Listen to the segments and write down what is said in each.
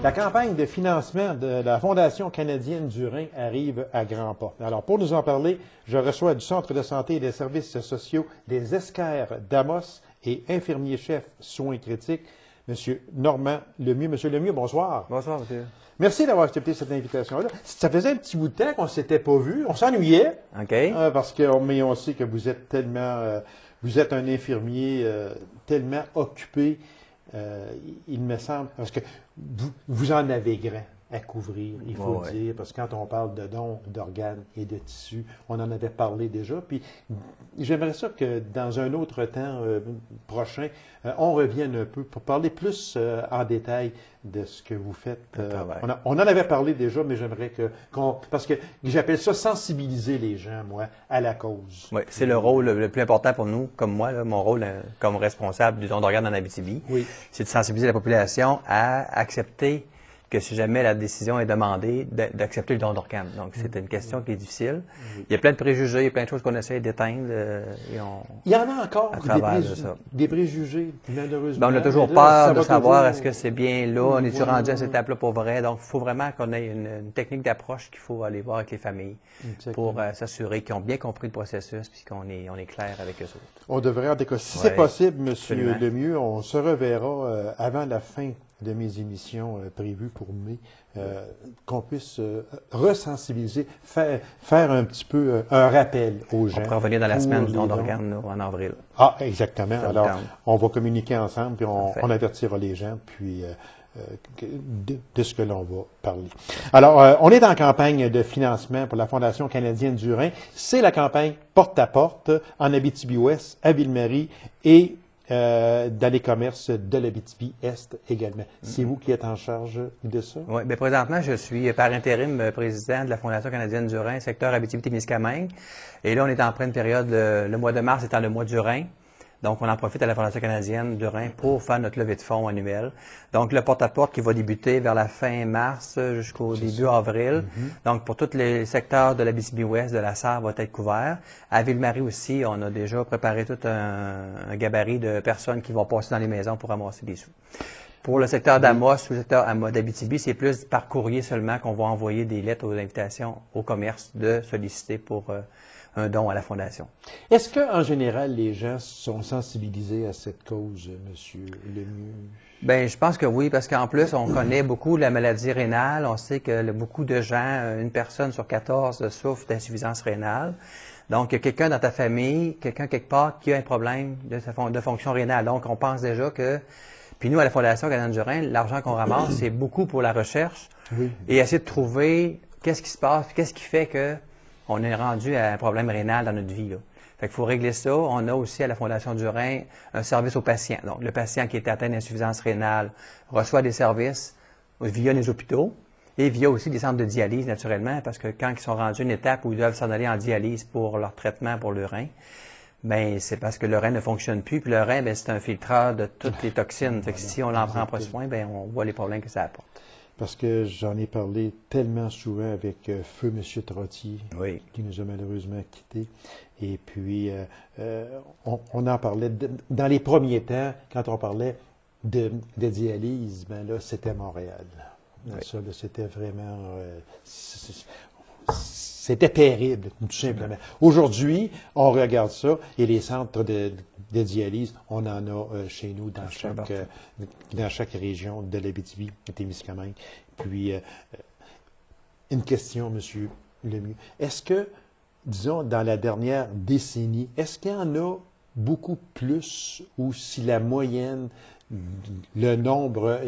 La campagne de financement de la Fondation canadienne du Rhin arrive à grands pas. Alors, pour nous en parler, je reçois du Centre de santé et des services sociaux des Esquerres d'Amos et infirmier-chef soins critiques, M. Normand Lemieux. Monsieur Lemieux, bonsoir. Bonsoir, monsieur. Merci d'avoir accepté cette invitation-là. Ça faisait un petit bout de temps qu'on ne s'était pas vu. On s'ennuyait. OK. Parce que mais on sait que vous êtes tellement... vous êtes un infirmier tellement occupé, il me semble, parce que vous en avez grand à couvrir, il faut le dire, parce que quand on parle de dons d'organes et de tissus, on en avait parlé déjà, puis j'aimerais ça que dans un autre temps prochain, on revienne un peu pour parler plus en détail de ce que vous faites. On en avait parlé déjà, mais j'aimerais parce que j'appelle ça sensibiliser les gens, moi, à la cause. Oui, c'est le rôle le plus important pour nous, comme moi, là, mon rôle comme responsable du don d'organes en Abitibi, c'est de sensibiliser la population à accepter que si jamais la décision est demandée, d'accepter le don d'organes. Donc, c'est une question qui est difficile. Il y a plein de préjugés, il y a plein de choses qu'on essaie d'éteindre. Il y en a encore des préjugés, malheureusement. Ben, on a toujours peur de savoir est-ce que c'est bien là, on est-tu rendu à cette étape-là pour vrai. Donc, il faut vraiment qu'on ait une technique d'approche qu'il faut aller voir avec les familles pour s'assurer qu'ils ont bien compris le processus et qu'on est clair avec eux autres. On devrait, en tout cas, si c'est possible, M. Lemieux, on se reverra avant la fin de mes émissions prévues pour mai, qu'on puisse resensibiliser, faire un petit peu un rappel aux gens. On pourra revenir dans la semaine du don d'organes en avril. Ah, exactement. Alors, on va communiquer ensemble, puis on avertira les gens, puis de ce que l'on va parler. Alors, on est en campagne de financement pour la Fondation canadienne du Rhin. C'est la campagne porte-à-porte en Abitibi-Ouest, à Ville-Marie et dans les commerces de l'Abitibi-Est également. C'est vous qui êtes en charge de ça? Oui, bien présentement, je suis par intérim président de la Fondation canadienne du Rhin, secteur Abitibi-Témiscamingue. Et là, on est en pleine période, le mois de mars étant le mois du Rhin. Donc, on en profite à la Fondation canadienne du Rhin pour faire notre levée de fonds annuelle. Donc, le porte-à-porte qui va débuter vers la fin mars jusqu'au début avril. Donc, pour tous les secteurs de l'Abitibi-Ouest, de la Sarre, va être couvert. À Ville-Marie aussi, on a déjà préparé tout un gabarit de personnes qui vont passer dans les maisons pour ramasser des sous. Pour le secteur d'Amos, le secteur d'Abitibi, c'est plus par courrier seulement qu'on va envoyer des lettres aux invitations au commerce de solliciter pour un don à la Fondation. Est-ce qu'en général, les gens sont sensibilisés à cette cause, M. Lemieux? Bien, je pense que oui, parce qu'en plus, on connaît beaucoup la maladie rénale. On sait que beaucoup de gens, une personne sur 14 souffre d'insuffisance rénale. Donc, il y a quelqu'un dans ta famille, quelqu'un quelque part qui a un problème de fonction rénale. Donc, on pense déjà que... Puis nous, à la Fondation canadienne du Rhin, l'argent qu'on ramasse, c'est beaucoup pour la recherche et essayer de trouver qu'est-ce qui se passe, qu'est-ce qui fait que on est rendu à un problème rénal dans notre vie, là. Fait qu'il faut régler ça. On a aussi à la Fondation du Rhin un service aux patients. Donc, le patient qui est atteint d'insuffisance rénale reçoit des services via les hôpitaux et via aussi des centres de dialyse, naturellement, parce que quand ils sont rendus à une étape où ils doivent s'en aller en dialyse pour leur traitement pour le rein, bien, c'est parce que le rein ne fonctionne plus. Puis le rein, bien, c'est un filtreur de toutes les toxines. Fait que si on n'en prend pas soin, bien, on voit les problèmes que ça apporte. Parce que j'en ai parlé tellement souvent avec Feu M. Trottier, qui nous a malheureusement quittés. Et puis, on en parlait dans les premiers temps, quand on parlait de dialyse, ben là, c'était Montréal. Ça, là, c'était vraiment... c'était terrible, tout simplement. Aujourd'hui, on regarde ça, et les centres de dialyse, on en a chez nous dans chaque région de l'Abitibi-Témiscamingue. Puis, une question, M. Lemieux. Est-ce que, disons, dans la dernière décennie, est-ce qu'il y en a beaucoup plus, ou si la moyenne, le nombre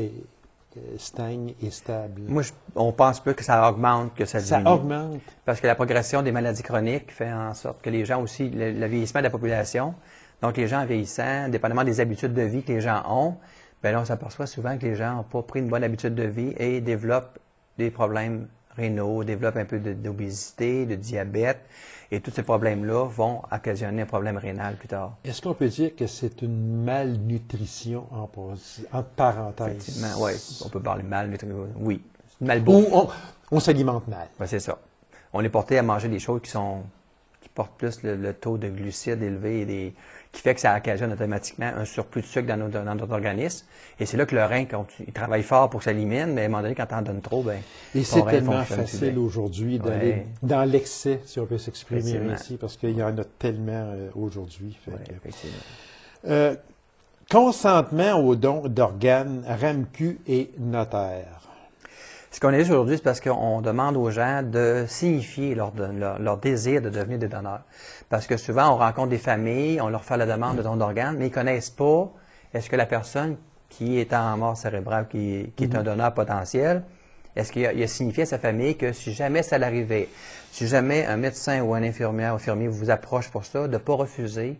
stagne et stable? Moi, on pense pas que ça augmente, que ça diminue. Ça augmente. Parce que la progression des maladies chroniques fait en sorte que les gens aussi, le vieillissement de la population, donc les gens vieillissant, dépendamment des habitudes de vie que les gens ont, bien là, on s'aperçoit souvent que les gens n'ont pas pris une bonne habitude de vie et développent des problèmes rénaux, développent un peu d'obésité, de diabète, et tous ces problèmes-là vont occasionner un problème rénal plus tard. Est-ce qu'on peut dire que c'est une malnutrition, entre parenthèses? Effectivement, oui. On peut parler de malnutrition, oui. Malbouffe. Ou on s'alimente mal. Ben, c'est ça. On est porté à manger des choses qui porte plus le taux de glucides élevé qui fait que ça occasionne automatiquement un surplus de sucre dans notre organisme. Et c'est là que le rein, il travaille fort pour que ça élimine, mais à un moment donné, quand tu en donnes trop, ben et c'est tellement facile aujourd'hui d'aller dans l'excès, si on peut s'exprimer ainsi, parce qu'il y en a tellement aujourd'hui. Effectivement. Consentement aux dons d'organes, RAMQ et notaire. Ce qu'on est là aujourd'hui, c'est parce qu'on demande aux gens de signifier leur désir de devenir des donneurs. Parce que souvent, on rencontre des familles, on leur fait la demande de don d'organes, mais ils ne connaissent pas est-ce que la personne qui est en mort cérébrale, qui est un donneur potentiel, est-ce qu'il a signifié à sa famille que si jamais ça l'arrivait, si jamais un médecin ou un infirmier vous approche pour ça, de ne pas refuser,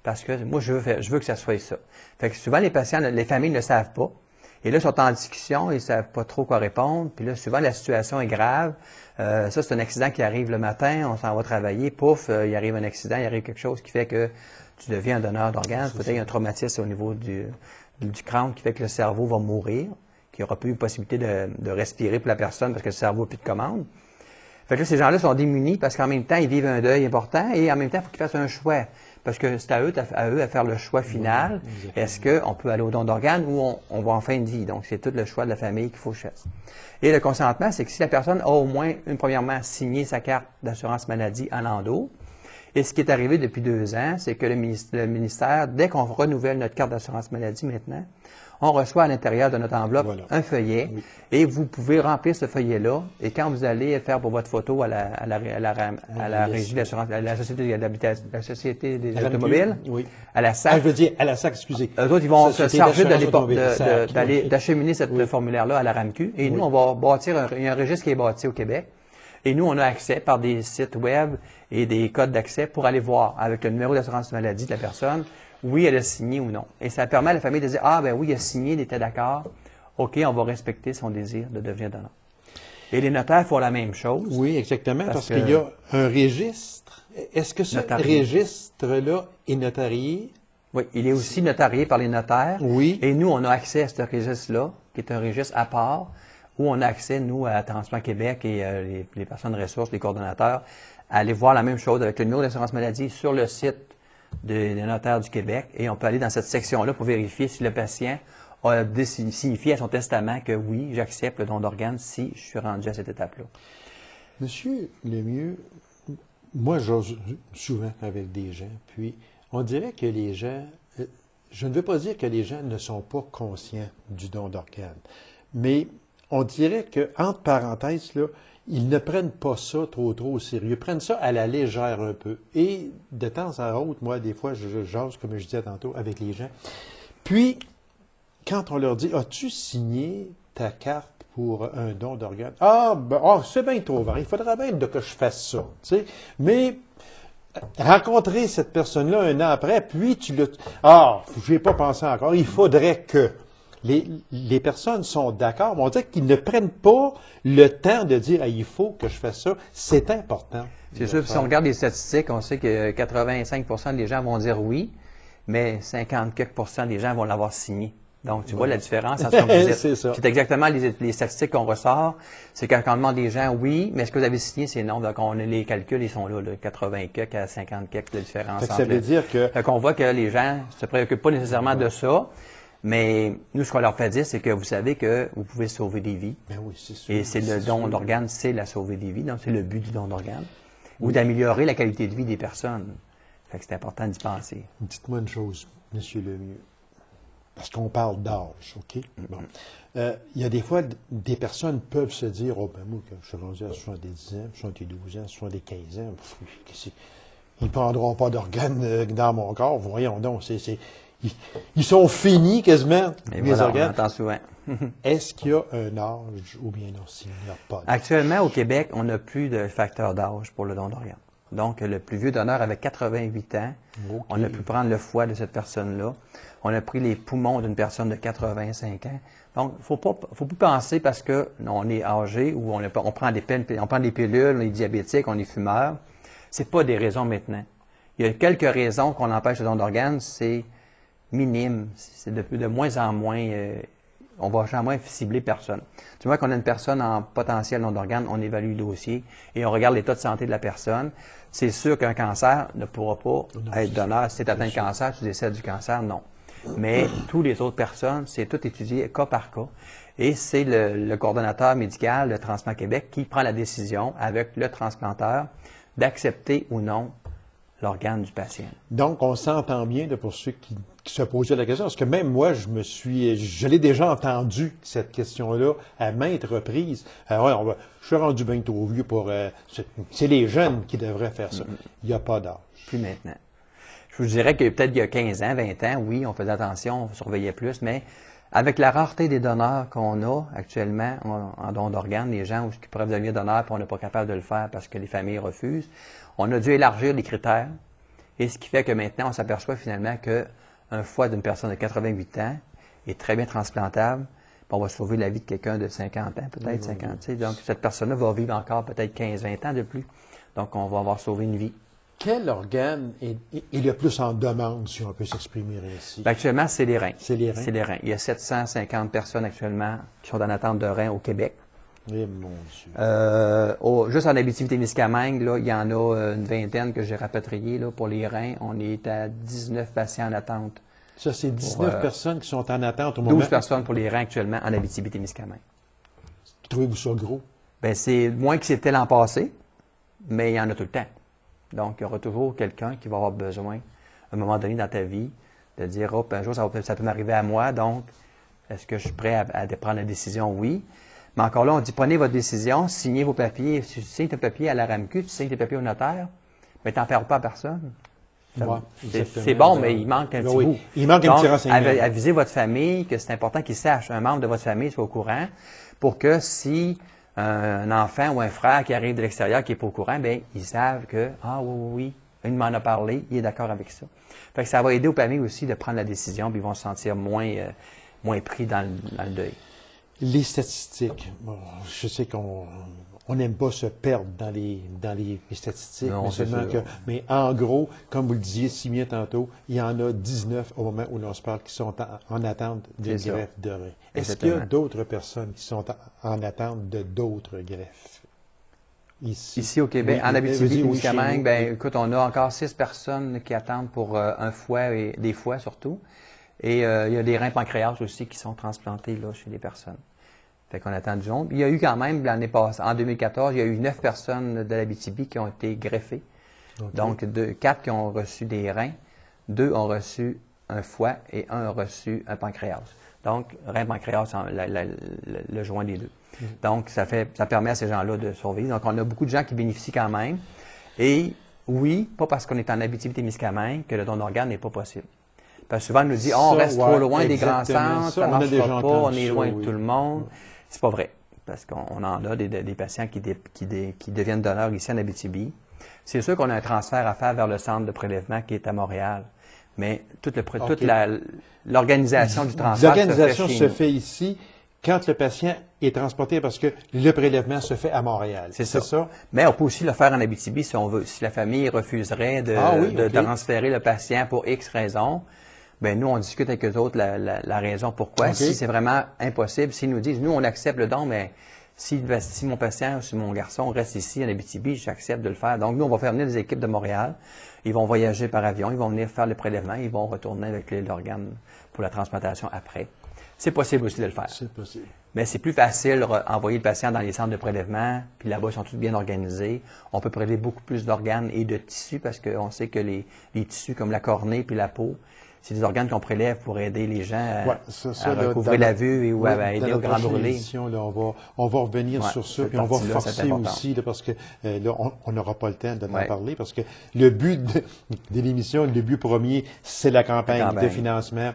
parce que moi, je veux que ça soit ça. Fait que souvent, les patients, les familles ne le savent pas. Et là, ils sont en discussion, ils ne savent pas trop quoi répondre. Puis là, souvent, la situation est grave. Ça, c'est un accident qui arrive le matin, on s'en va travailler, pouf, il arrive un accident, il arrive quelque chose qui fait que tu deviens un donneur d'organes. Peut-être qu'il y a un traumatisme au niveau du crâne qui fait que le cerveau va mourir, qu'il n'y aura plus de possibilité de respirer pour la personne parce que le cerveau n'a plus de commande. Fait que là, ces gens-là sont démunis parce qu'en même temps, ils vivent un deuil important et en même temps, il faut qu'ils fassent un choix. Parce que c'est à eux à faire le choix final. Est-ce qu'on peut aller au don d'organes ou on va en fin de vie? Donc, c'est tout le choix de la famille qu'il faut faire. Et le consentement, c'est que si la personne a au moins, premièrement, signé sa carte d'assurance maladie en endo, et ce qui est arrivé depuis 2 ans, c'est que le ministère, dès qu'on renouvelle notre carte d'assurance maladie maintenant, on reçoit à l'intérieur de notre enveloppe un feuillet et vous pouvez remplir ce feuillet-là. Et quand vous allez faire pour votre photo à la régie d'assurance, à la société des automobiles, à la SAC. Je veux dire, à la SAC, excusez. Eux autres, ils vont se charger d'acheminer ce formulaire-là à la RAMQ. Et nous, on va bâtir il y a un registre qui est bâti au Québec. Et nous, on a accès par des sites web et des codes d'accès pour aller voir avec le numéro d'assurance maladie de la personne, oui, elle a signé ou non. Et ça permet à la famille de dire, ah ben oui, il a signé, il était d'accord. OK, on va respecter son désir de devenir donneur. Et les notaires font la même chose. Oui, exactement, parce qu'il y a un registre. Est-ce que ce registre-là est notarié? Oui, il est aussi notarié par les notaires. Oui. Et nous, on a accès à ce registre-là, qui est un registre à part, où on a accès, nous, à Transplant Québec et les personnes ressources, les coordonnateurs, à aller voir la même chose avec le numéro d'assurance maladie sur le site des notaires du Québec. Et on peut aller dans cette section-là pour vérifier si le patient a signifié à son testament que oui, j'accepte le don d'organes si je suis rendu à cette étape-là. Monsieur Lemieux, moi, j'ose souvent avec des gens, puis on dirait que les gens, je ne veux pas dire que les gens ne sont pas conscients du don d'organes, mais on dirait que, entre parenthèses, là, ils ne prennent pas ça trop au sérieux. Ils prennent ça à la légère un peu. Et de temps à autre, moi, des fois, je jase, comme je disais tantôt, avec les gens. Puis, quand on leur dit, as-tu signé ta carte pour un don d'organes? Ah, c'est bien trop vrai. Il faudrait bien que je fasse ça. Tu sais. Mais, rencontrer cette personne-là un an après, puis tu l'as... Ah, je n'y ai pas pensé encore. Il faudrait que... Les personnes sont d'accord, mais on dirait qu'ils ne prennent pas le temps de dire il faut que je fasse ça. C'est important. C'est sûr, si on regarde les statistiques, on sait que 85% des gens vont dire oui, mais 50% des gens vont l'avoir signé. Donc, tu vois la différence entre c'est ça. C'est exactement les statistiques qu'on ressort. C'est quand on demande des gens oui, mais est-ce que vous avez signé ces noms? Donc, les calculs, ils sont là, 80 quelques à 50 quelques de différence. Ça veut dire que... Fait qu'on voit que les gens ne se préoccupent pas nécessairement de ça. Mais nous, ce qu'on leur fait dire, c'est que vous savez que vous pouvez sauver des vies. Ben oui, c'est sûr. Et c'est le don d'organes, c'est la sauver des vies. Donc, c'est le but du don d'organes. Ou d'améliorer la qualité de vie des personnes. Fait que c'est important d'y penser. Dites-moi une chose, M. Lemieux. Parce qu'on parle d'âge, OK? Bon. Il y a des fois, des personnes peuvent se dire, oh ben moi, quand je suis rendu à 70 ans, 72 ans, 75 ans, ils ne prendront pas d'organes dans mon corps. Voyons donc, ils sont finis quasiment, les organes. On entend souvent. Est-ce qu'il y a un âge ou bien non, s'il n'y a pas d'âge? Actuellement, au Québec, on n'a plus de facteur d'âge pour le don d'organes. Donc, le plus vieux donneur avait 88 ans. Okay. On a pu prendre le foie de cette personne-là. On a pris les poumons d'une personne de 85 ans. Donc, faut plus penser parce que on est âgé ou on prend des pilules, on est diabétique, on est fumeur. C'est pas des raisons maintenant. Il y a quelques raisons qu'on empêche le don d'organes, c'est minime. C'est de moins en moins on va jamais cibler personne. Tu vois qu'on a une personne en potentiel don d'organes, on évalue le dossier et on regarde l'état de santé de la personne. C'est sûr qu'un cancer ne pourra pas être donneur. Si tu atteint le cancer, tu décèdes du cancer, non. Mais toutes les autres personnes, c'est tout étudié cas par cas. Et c'est le coordonnateur médical de Transplant Québec qui prend la décision avec le transplanteur d'accepter ou non l'organe du patient. Donc, on s'entend bien là, pour ceux qui se posaient la question, parce que même moi, je l'ai déjà entendu, cette question-là, à maintes reprises. Alors, je suis rendu bien trop vieux pour... c'est les jeunes qui devraient faire ça. Il n'y a pas d'âge. Plus maintenant. Je vous dirais que peut-être il y a 15 ans, 20 ans, oui, on faisait attention, on surveillait plus, mais avec la rareté des donneurs qu'on a actuellement en don d'organes, les gens qui pourraient devenir donneurs et on n'est pas capable de le faire parce que les familles refusent, on a dû élargir les critères. Et ce qui fait que maintenant, on s'aperçoit finalement qu'un foie d'une personne de 88 ans est très bien transplantable. On va sauver la vie de quelqu'un de 50 ans, peut-être 50. Donc, cette personne-là va vivre encore peut-être 15-20 ans de plus. Donc, on va avoir sauvé une vie. Quel organe est le plus en demande, si on peut s'exprimer ainsi? Bien, actuellement, c'est les reins. C'est les reins. C'est les reins. Il y a 750 personnes actuellement qui sont en attente de reins au Québec. Eh, mon Dieu. Juste en Abitibi-Témiscamingue, là, il y en a une vingtaine que j'ai rapatriés là, pour les reins. On est à 19 patients en attente. Ça, c'est 19 personnes qui sont en attente au moment. 12 personnes pour les reins actuellement en Abitibi-Témiscamingue. Trouvez-vous ça gros? Bien, c'est moins que c'était l'an passé, mais il y en a tout le temps. Donc, il y aura toujours quelqu'un qui va avoir besoin, à un moment donné dans ta vie, de dire, oh, un jour, ça peut m'arriver à moi, donc, est-ce que je suis prêt à prendre la décision? Oui. Mais encore là, on dit, prenez votre décision, signez vos papiers. Si tu signes tes papiers à la RAMQ, tu signes tes papiers au notaire, mais tu n'en perds pas à personne. C'est bon, mais il manque un petit bout. Il manque un petit renseignement. Avisez votre famille que c'est important qu'ils sachent, un membre de votre famille soit au courant, pour que si un enfant ou un frère qui arrive de l'extérieur qui n'est pas au courant, bien, ils savent que, ah oui, il m'en a parlé, il est d'accord avec ça. Fait que ça va aider aux familles aussi de prendre la décision, puis ils vont se sentir moins pris dans le deuil. Les statistiques. Bon, je sais qu'on n'aime pas se perdre dans les statistiques, non, mais en gros, comme vous le disiez si bien tantôt, il y en a 19 au moment où l'on se parle qui sont en attente de greffe de rein. Est-ce qu'il y a d'autres personnes qui sont en attente de d'autres greffes? Ici au Québec, en Abitibi-Témiscamingue, écoute, on a encore 6 personnes qui attendent pour un foie et des foies surtout. Et il y a des reins pancréas aussi qui sont transplantés là, chez les personnes. Fait qu'on attend du monde. Il y a eu quand même, l'année passée, en 2014, il y a eu 9 personnes de l'Abitibi qui ont été greffées. Okay. Donc, 4 qui ont reçu des reins, 2 ont reçu un foie et 1 a reçu un pancréas. Donc, rein pancréas, le joint des deux. Donc, ça permet à ces gens-là de survivre. Donc, on a beaucoup de gens qui bénéficient quand même. Et oui, pas parce qu'on est en Abitibi-Témiscamingue que le don d'organes n'est pas possible. Parce que souvent, on nous dit, on reste trop loin des grands centres, ça ne marchera pas, on est loin de tout le monde. C'est pas vrai, parce qu'on en a des patients qui deviennent donneurs ici en Abitibi. C'est sûr qu'on a un transfert à faire vers le centre de prélèvement qui est à Montréal, mais toute l'organisation du transfert se fait ici quand le patient est transporté parce que le prélèvement se fait à Montréal. C'est ça. Mais on peut aussi le faire en Abitibi si on veut. Si la famille refuserait de transférer le patient pour X raisons, bien, nous, on discute avec eux autres la raison pourquoi. Okay. Si c'est vraiment impossible, s'ils nous disent, nous, on accepte le don, mais si mon patient ou si mon garçon reste ici en Abitibi, j'accepte de le faire. Donc, nous, on va faire venir des équipes de Montréal. Ils vont voyager par avion, ils vont venir faire le prélèvement, ils vont retourner avec l'organe pour la transplantation après. C'est possible aussi de le faire. C'est possible. Mais c'est plus facile d'envoyer le patient dans les centres de prélèvement, puis là-bas, ils sont tous bien organisés. On peut prélever beaucoup plus d'organes et de tissus parce qu'on sait que les tissus comme la cornée puis la peau, c'est des organes qu'on prélève pour aider les gens à recouvrer la vue ou à aider au grand brûlé. On va revenir sur ça, puis on va forcer aussi, là, parce que là, on n'aura pas le temps de en parler, parce que le but de l'émission, le but premier, c'est la campagne de financement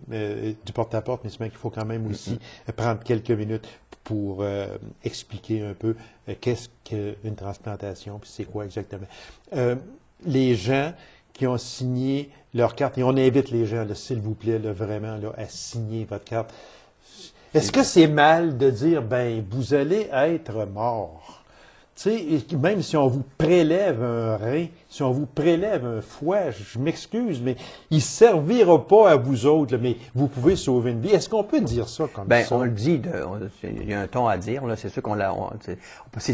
du porte-à-porte, mais c'est bien qu'il faut quand même aussi prendre quelques minutes pour expliquer un peu qu'est-ce qu'une transplantation, puis c'est quoi exactement. Les gens qui ont signé leur carte, et on invite les gens, s'il vous plaît, là, vraiment, là, à signer votre carte. Est-ce que c'est mal de dire, ben, vous allez être mort? Tu sais, même si on vous prélève un rein, si on vous prélève un foie, je m'excuse, mais il ne servira pas à vous autres, là, mais vous pouvez sauver une vie. Est-ce qu'on peut dire ça comme ça? On le dit, il y a un ton à dire, là, c'est sûr qu'on l'a... C'est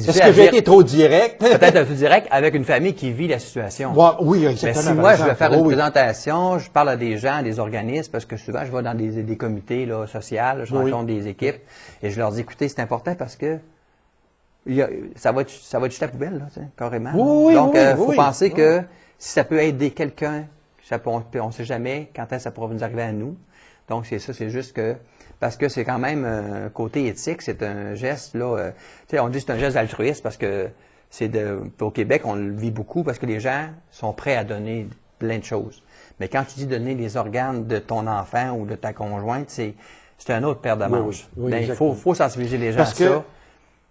Est-ce que j'ai été trop direct? Peut-être un peu direct avec une famille qui vit la situation. Oui, exactement. Mais si moi, je vais faire une présentation, je parle à des gens, à des organismes, parce que souvent, je vais dans des comités là, sociaux, je rencontre des équipes, et je leur dis, écoutez, c'est important parce que ça va être jeté à la poubelle, là, carrément. Donc, faut penser que si ça peut aider quelqu'un, on ne sait jamais quand est-ce que ça pourra nous arriver à nous. Donc, c'est ça, c'est juste que, parce que c'est quand même un côté éthique, c'est un geste, là, tu sais, on dit que c'est un geste altruiste parce que au Québec, on le vit beaucoup parce que les gens sont prêts à donner plein de choses. Mais quand tu dis donner les organes de ton enfant ou de ta conjointe, c'est un autre paire de manches. Il faut sensibiliser les gens à ça.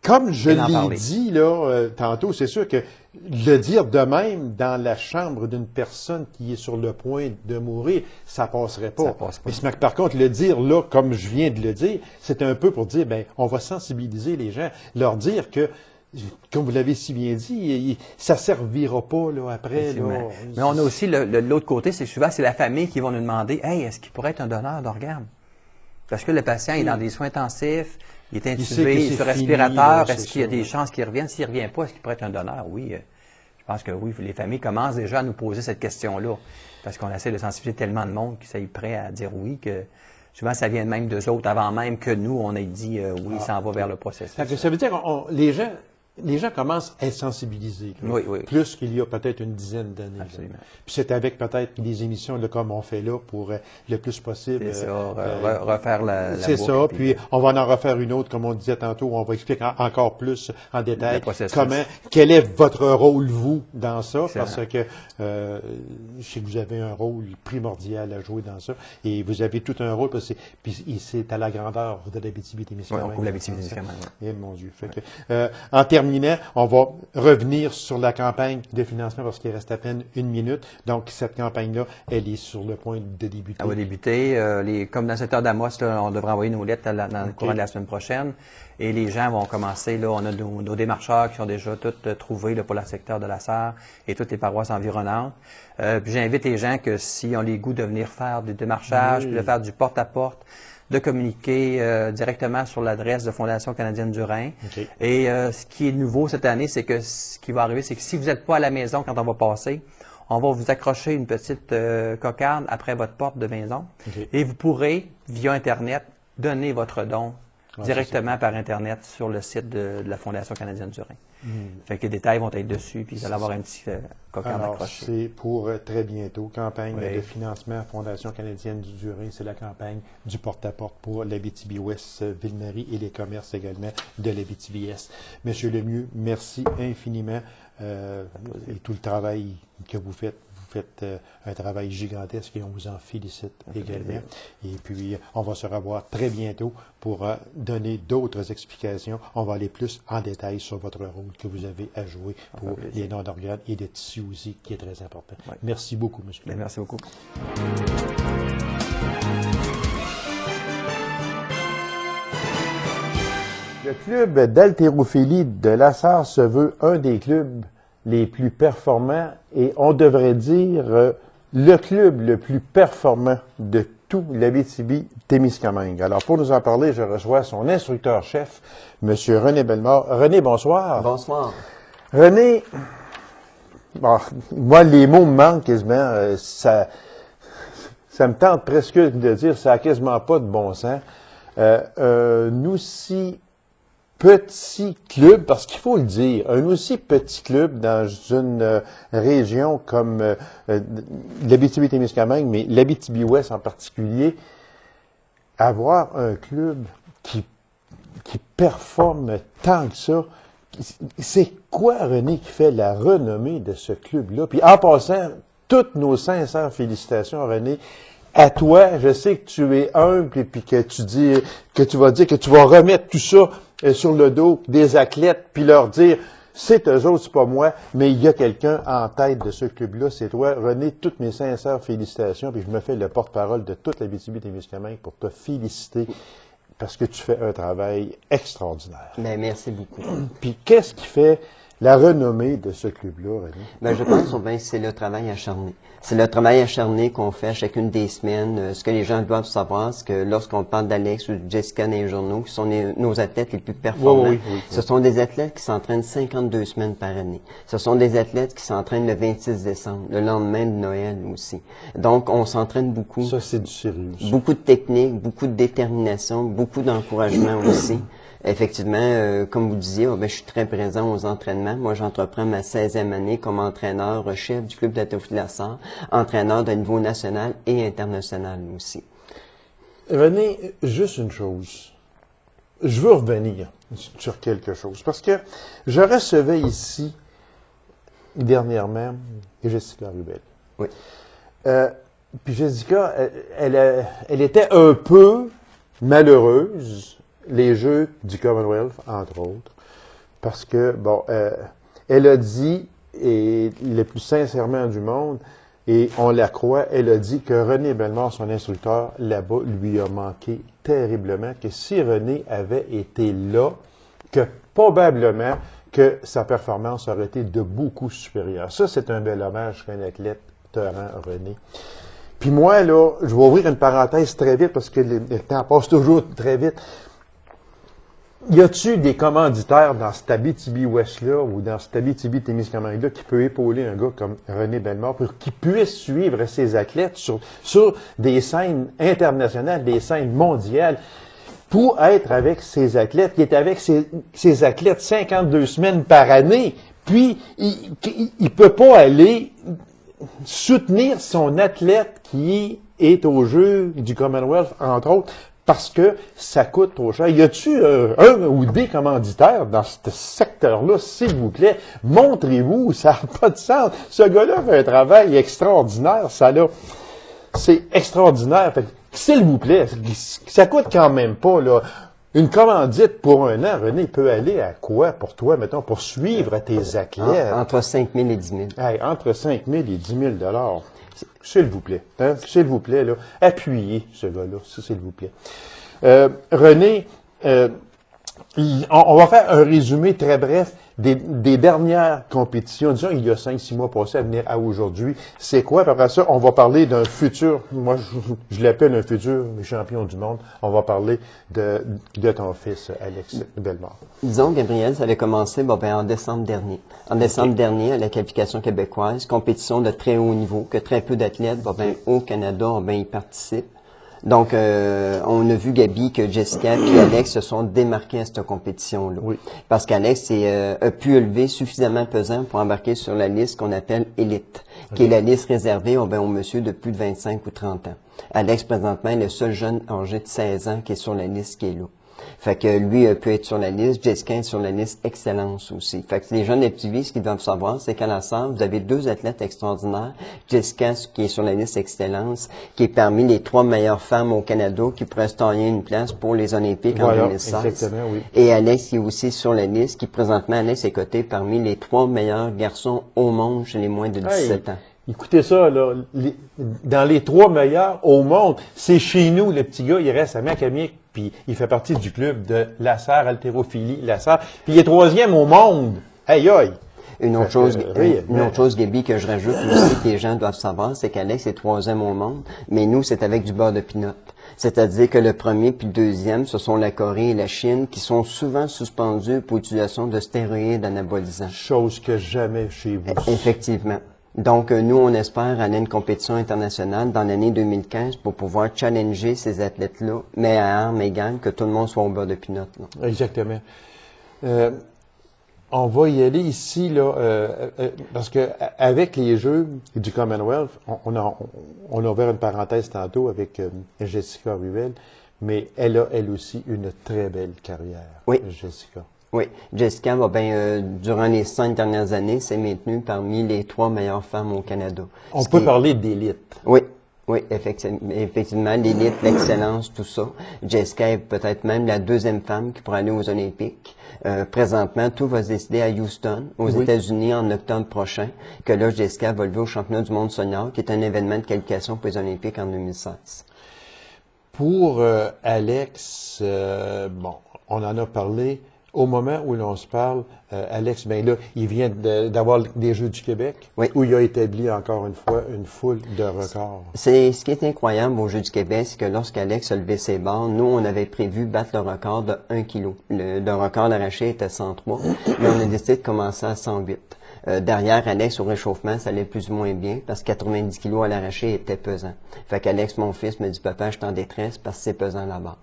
Comme je l'ai dit là tantôt, c'est sûr que le dire de même dans la chambre d'une personne qui est sur le point de mourir, ça passerait pas. Ça passe pas. Mais par contre, le dire là, comme je viens de le dire, c'est un peu pour dire, on va sensibiliser les gens, leur dire que, comme vous l'avez si bien dit, ça servira pas là après. Là. Mais on a aussi l'autre côté, c'est souvent c'est la famille qui va nous demander, hey, est-ce qu'il pourrait être un donneur d'organes? Parce que le patient est dans des soins intensifs. Il est intubé, sur respirateur. Est-ce qu'il y a des chances qu'il revienne? S'il ne revient pas, est-ce qu'il pourrait être un donneur? Oui, je pense que oui. Les familles commencent déjà à nous poser cette question-là. Parce qu'on essaie de sensibiliser tellement de monde qui sont prêts à dire oui, que souvent ça vient même d'eux autres, avant même que nous, on ait dit oui, ça en va vers le processus. Ça veut dire que les gens commencent à être sensibilisés. Oui. Plus qu'il y a peut-être une dizaine d'années. Absolument. Puis c'est avec peut-être des émissions là, comme on fait là pour le plus possible. C'est ça, refaire la c'est boucle, ça. Puis on va en refaire une autre, comme on disait tantôt, où on va expliquer encore plus en détail quel est votre rôle, vous, dans ça. Excellent. Parce que je sais que vous avez un rôle primordial à jouer dans ça. Et vous avez tout un rôle, puis c'est à la grandeur de l'Abitibi-Témiscamingue. Oui, on couvre l'Abitibi-Témiscamingue. Eh mon Dieu. Fait que, en terminant, on va revenir sur la campagne de financement parce qu'il reste à peine une minute. Donc, cette campagne-là, elle est sur le point de débuter. Elle va débuter. Comme dans le secteur d'Amos, on devrait envoyer nos lettres dans le courant de la semaine prochaine. Et les gens vont commencer. Là, on a nos démarcheurs qui sont déjà tous trouvés là, pour le secteur de la Sarre et toutes les paroisses environnantes. Puis j'invite les gens que si on les goût de venir faire du démarchage, puis de faire du porte-à-porte, de communiquer directement sur l'adresse de Fondation canadienne du Rhin. Et ce qui est nouveau cette année, c'est que ce qui va arriver, c'est que si vous n'êtes pas à la maison quand on va passer, on va vous accrocher une petite cocarde après votre porte de maison. Et vous pourrez, via Internet, donner votre don directement par Internet sur le site de la Fondation canadienne du Rhin. Fait que les détails vont être dessus, puis vous allez avoir un petit cocarde accroché. C'est pour très bientôt. Campagne de financement Fondation canadienne du Rhin, c'est la campagne du porte-à-porte pour l'Abitibi-Ouest, Ville-Marie et les commerces également de l'Abitibi-Est. Monsieur Lemieux, merci infiniment et tout le travail que vous faites. Vous faites un travail gigantesque et on vous en félicite également. Et puis, on va se revoir très bientôt pour donner d'autres explications. On va aller plus en détail sur votre rôle que vous avez à jouer pour les dons d'organes et de tissus aussi, qui est très important. Merci beaucoup, monsieur. Merci beaucoup. Le club d'haltérophilie de la Sarre se veut un des clubs les plus performants et on devrait dire le club le plus performant de tout l'Abitibi-Témiscamingue. Alors, pour nous en parler, je reçois son instructeur-chef, M. René Bellemare. René, bonsoir. Bonsoir. René, bon, moi, les mots me manquent quasiment. Ça me tente presque de dire ça n'a quasiment pas de bon sens. Un aussi petit club, parce qu'il faut le dire, un aussi petit club dans une région comme l'Abitibi-Témiscamingue, mais l'Abitibi-Ouest en particulier, avoir un club qui performe tant que ça, c'est quoi, René, qui fait la renommée de ce club-là? Puis en passant, toutes nos sincères félicitations, René, à toi. Je sais que tu es humble et puis que tu vas dire que tu vas remettre tout ça sur le dos des athlètes puis leur dire c'est eux autres, c'est pas moi, mais il y a quelqu'un en tête de ce club-là, c'est toi. René, toutes mes sincères félicitations, puis je me fais le porte-parole de toute l'Abitibi-Témiscamingue pour te féliciter parce que tu fais un travail extraordinaire. Ben, merci beaucoup. Puis qu'est-ce qui fait la renommée de ce club-là, René? Ben, je pense que c'est le travail acharné. C'est le travail acharné qu'on fait à chacune des semaines. Ce que les gens doivent savoir, c'est que lorsqu'on parle d'Alex ou de Jessica dans les journaux, qui sont nos athlètes les plus performants, Oui. ce sont des athlètes qui s'entraînent 52 semaines par année. Ce sont des athlètes qui s'entraînent le 26 décembre, le lendemain de Noël aussi. Donc, on s'entraîne beaucoup. Ça, c'est du sérieux. Beaucoup de technique, beaucoup de détermination, beaucoup d'encouragement aussi. Effectivement, comme vous disiez, je suis très présent aux entraînements. Moi, j'entreprends ma 16e année comme entraîneur-chef du club d'haltérophilie de la Sarre, entraîneur de niveau national et international aussi. René, juste une chose. Je veux revenir sur quelque chose, parce que je recevais ici, dernièrement, Jessica Rubel. Oui. Puis Jessica, elle était un peu malheureuse, les Jeux du Commonwealth, entre autres, parce que, elle a dit, et le plus sincèrement du monde, et on la croit, elle a dit que René Bellemare, son instructeur, là-bas, lui a manqué terriblement, que si René avait été là, que probablement que sa performance aurait été de beaucoup supérieure. Ça, c'est un bel hommage qu'un athlète te rend, René. Puis moi, là, je vais ouvrir une parenthèse très vite, parce que le temps passe toujours très vite. Y a-tu des commanditaires dans cet Abitibi-Ouest-là ou dans cet Abitibi-Témiscamingue-là qui peut épauler un gars comme René Bellemare pour qu'il puisse suivre ses athlètes sur des scènes internationales, des scènes mondiales, pour être avec ses athlètes, qui est avec ses athlètes 52 semaines par année, puis il peut pas aller soutenir son athlète qui est au jeu du Commonwealth, entre autres, parce que ça coûte trop cher. Y a-tu un ou des commanditaires dans ce secteur-là, s'il vous plaît? Montrez-vous, ça n'a pas de sens. Ce gars-là fait un travail extraordinaire, c'est extraordinaire. Fait que, s'il vous plaît, ça coûte quand même pas, là. Une commandite pour un an, René, peut aller à quoi pour toi, mettons, pour suivre tes athlètes? Entre 5 000 et 10 000. Hey, entre 5 000 et 10 000 $. S'il vous plaît. Hein? S'il vous plaît, là. Appuyez ce gars-là, s'il vous plaît. René, on va faire un résumé très bref des dernières compétitions, disons, il y a 5-6 mois passés à venir à aujourd'hui. C'est quoi? Puis après ça, on va parler d'un futur, moi, je l'appelle un futur champion du monde. On va parler de ton fils, Alex Bellemare. Disons, Gabriel, ça avait commencé en décembre dernier. En décembre dernier, à la qualification québécoise, compétition de très haut niveau, que très peu d'athlètes au Canada y participent. Donc, on a vu, Gabi, que Jessica et Alex se sont démarqués à cette compétition-là. Oui. Parce qu'Alex a pu élever suffisamment pesant pour embarquer sur la liste qu'on appelle élite, qui est la liste réservée aux monsieur de plus de 25 ou 30 ans. Alex, présentement, est le seul jeune âgé de 16 ans qui est sur la liste qui est là. Fait que lui peut être sur la liste, Jessica est sur la liste excellence aussi. Fait que les jeunes d'Abitibi, ce qu'ils doivent savoir, c'est qu'à la Sarre, vous avez 2 athlètes extraordinaires. Jessica, qui est sur la liste excellence, qui est parmi les 3 meilleures femmes au Canada, qui pourraient se tailler une place pour les Olympiques en 2016. Exactement, oui. Et Alex, qui est aussi sur la liste, qui présentement, Alex est coté parmi les 3 meilleurs garçons au monde chez les moins de 17 ans. Écoutez ça, là, dans les 3 meilleurs au monde, c'est chez nous, le petit gars, il reste à Macamique, puis il fait partie du club de la Sarre, haltérophilie, la Sarre, puis il est 3e au monde. Aïe, aïe! Une autre chose, Gaby, que je rajoute aussi, que les gens doivent savoir, c'est qu'Alex est 3e au monde, mais nous, c'est avec du beurre de pinot. C'est-à-dire que le premier puis le deuxième, ce sont la Corée et la Chine, qui sont souvent suspendus pour utilisation de stéroïdes anabolisants. Chose que jamais chez vous. Effectivement. Donc, nous, on espère aller à une compétition internationale dans l'année 2015 pour pouvoir challenger ces athlètes-là, mais à armes égales, que tout le monde soit au beurre de pinot. Exactement. On va y aller ici, là, parce que avec les Jeux du Commonwealth, on a ouvert une parenthèse tantôt avec Jessica Ruel, mais elle a, elle aussi, une très belle carrière, oui. Jessica. Oui, Jessica, durant les 5 dernières années, s'est maintenue parmi les 3 meilleures femmes au Canada. On peut parler d'élite. Oui. Oui, effectivement, l'élite, l'excellence, tout ça. Jessica est peut-être même la 2e femme qui pourra aller aux Olympiques. Présentement, tout va se décider à Houston, aux États-Unis, en octobre prochain, que là, Jessica va lever au championnat du monde senior, qui est un événement de qualification pour les Olympiques en 2016. Pour Alex, on en a parlé. Au moment où l'on se parle, Alex, ben là, il vient d'avoir des Jeux du Québec, oui. où il a établi encore une fois une foule de records. C'est ce qui est incroyable aux Jeux du Québec, c'est que lorsqu'Alex a levé ses barres, nous, on avait prévu battre le record de 1 kg. Le record d'arraché était 103, mais on a décidé de commencer à 108. Derrière Alex, au réchauffement, ça allait plus ou moins bien parce que 90 kilos à l'arraché était pesant. Fait qu'Alex, mon fils, me dit « Papa, je suis en détresse parce que c'est pesant là-bas. »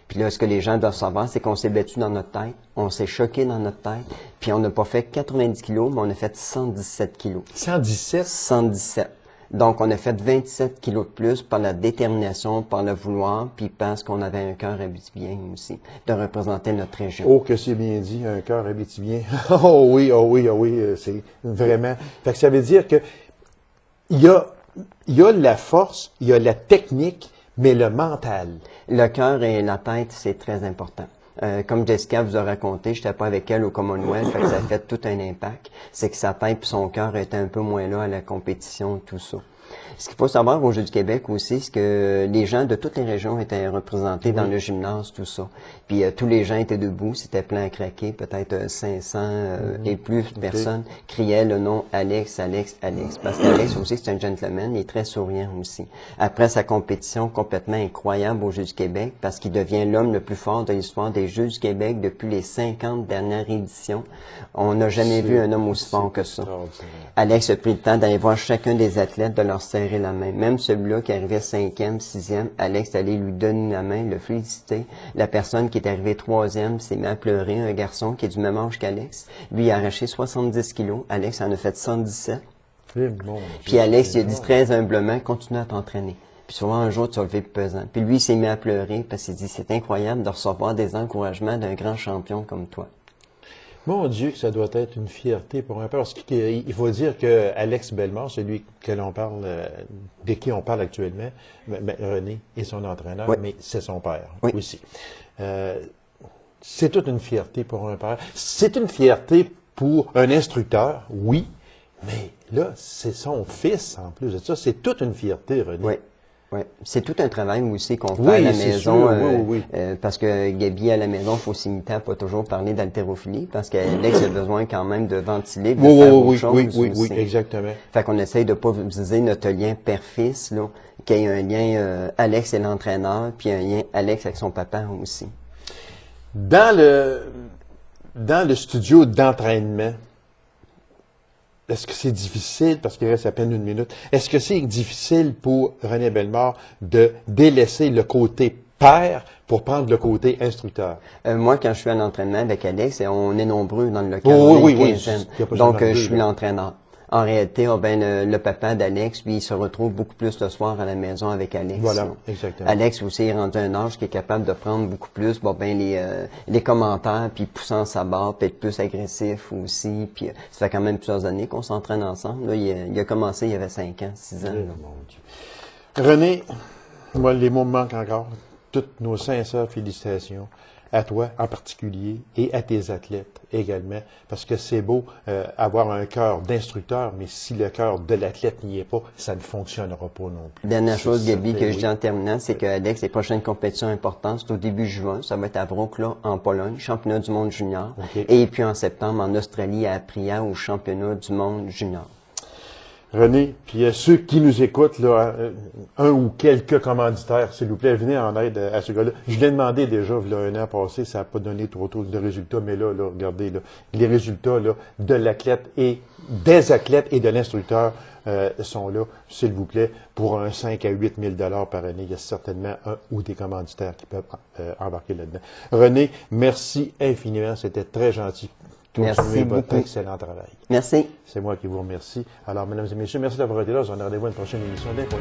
Puis là, ce que les gens doivent savoir, c'est qu'on s'est battu dans notre tête, on s'est choqué dans notre tête, puis on n'a pas fait 90 kilos, mais on a fait 117 kilos. 117? 117. Donc, on a fait 27 kilos de plus par la détermination, par le vouloir, puis parce qu'on avait un cœur abitibien aussi, de représenter notre région. Oh, que c'est bien dit, un cœur abitibien. Oh oui, oh oui, oh oui, c'est vraiment... Fait que ça veut dire que il y a la force, il y a la technique, mais le mental. Le cœur et la tête, c'est très important. Comme Jessica vous a raconté, j'étais pas avec elle au Commonwealth, fait que ça a fait tout un impact. C'est que sa tête et son cœur étaient un peu moins là à la compétition, tout ça. Ce qu'il faut savoir aux Jeux du Québec aussi, c'est que les gens de toutes les régions étaient représentés dans le gymnase, tout ça. Puis tous les gens étaient debout, c'était plein à craquer, peut-être 500 et plus de personnes criaient le nom Alex, Alex, Alex. Parce qu'Alex aussi, c'est un gentleman, il est très souriant aussi. Après sa compétition complètement incroyable aux Jeux du Québec, parce qu'il devient l'homme le plus fort de l'histoire des Jeux du Québec depuis les 50 dernières éditions, on n'a jamais vu un homme aussi fort que ça. Alex a pris le temps d'aller voir chacun des athlètes, de leur serrer la main. Même celui-là qui arrivait 5e, 6e, Alex allait lui donner la main, le féliciter. La personne qui est arrivée 3e s'est mis à pleurer, un garçon qui est du même âge qu'Alex. Lui, il a arraché 70 kilos. Alex en a fait 117. Puis Alex, il a dit très humblement, continue à t'entraîner. Puis souvent, un jour, tu vas lever plus pesant. Puis lui, il s'est mis à pleurer parce qu'il dit, c'est incroyable de recevoir des encouragements d'un grand champion comme toi. Mon Dieu, que ça doit être une fierté pour un père. Parce qu'il faut dire que Alex Bellemare, celui que l'on parle, de qui on parle actuellement, René est son entraîneur, oui. mais c'est son père oui. aussi. C'est toute une fierté pour un père. C'est une fierté pour un instructeur, oui, mais là, c'est son fils en plus de ça. C'est toute une fierté, René. Oui. Oui, c'est tout un travail aussi qu'on fait à la maison, parce que Gaby à la maison, il faut s'imiter à pas toujours parler d'haltérophilie, parce qu'Alex a besoin quand même de ventiler, de faire autre chose oui, exactement. Fait qu'on essaye de pas utiliser notre lien père-fils, là, qu'il y ait un lien Alex et l'entraîneur, puis un lien Alex avec son papa aussi. Dans le studio d'entraînement, est-ce que c'est difficile, parce qu'il reste à peine 1 minute, est-ce que c'est difficile pour René Bellemare de délaisser le côté père pour prendre le côté instructeur? Moi, quand je suis à l'entraînement avec Alex, on est nombreux dans le local, on est une quinzaine. Donc, je suis l'entraîneur. En réalité, le papa d'Alex, lui, il se retrouve beaucoup plus le soir à la maison avec Alex. Voilà, exactement. Alex aussi est rendu à un âge qui est capable de prendre beaucoup plus les commentaires, puis poussant sa barre, puis être plus agressif aussi. Puis ça fait quand même plusieurs années qu'on s'entraîne ensemble. Là, il a commencé, il y avait 5 ans, 6 ans. Mon Dieu. René, moi, les mots me manquent encore. Toutes nos sincères félicitations à toi en particulier et à tes athlètes également, parce que c'est beau avoir un cœur d'instructeur, mais si le cœur de l'athlète n'y est pas, ça ne fonctionnera pas non plus. Dernière chose, Gaby, que je dis en terminant, c'est que Alex, les prochaines compétitions importantes, c'est au début juin, ça va être à Wrocław en Pologne, championnat du monde junior, et puis en septembre en Australie à Apria au championnat du monde junior. René, puis ceux qui nous écoutent, là, un ou quelques commanditaires, s'il vous plaît, venez en aide à ce gars-là. Je l'ai demandé déjà, il y a 1 an passé, ça n'a pas donné trop de résultats, mais là, regardez, là, les résultats là, de l'athlète et des athlètes et de l'instructeur sont là, s'il vous plaît, pour un 5 à 8 000 $ par année. Il y a certainement un ou des commanditaires qui peuvent embarquer là-dedans. René, merci infiniment, c'était très gentil. Merci votre beaucoup. excellent travail. Merci. C'est moi qui vous remercie. Alors, mesdames et messieurs, merci d'avoir été là. On a rendez-vous à une prochaine émission d'Info.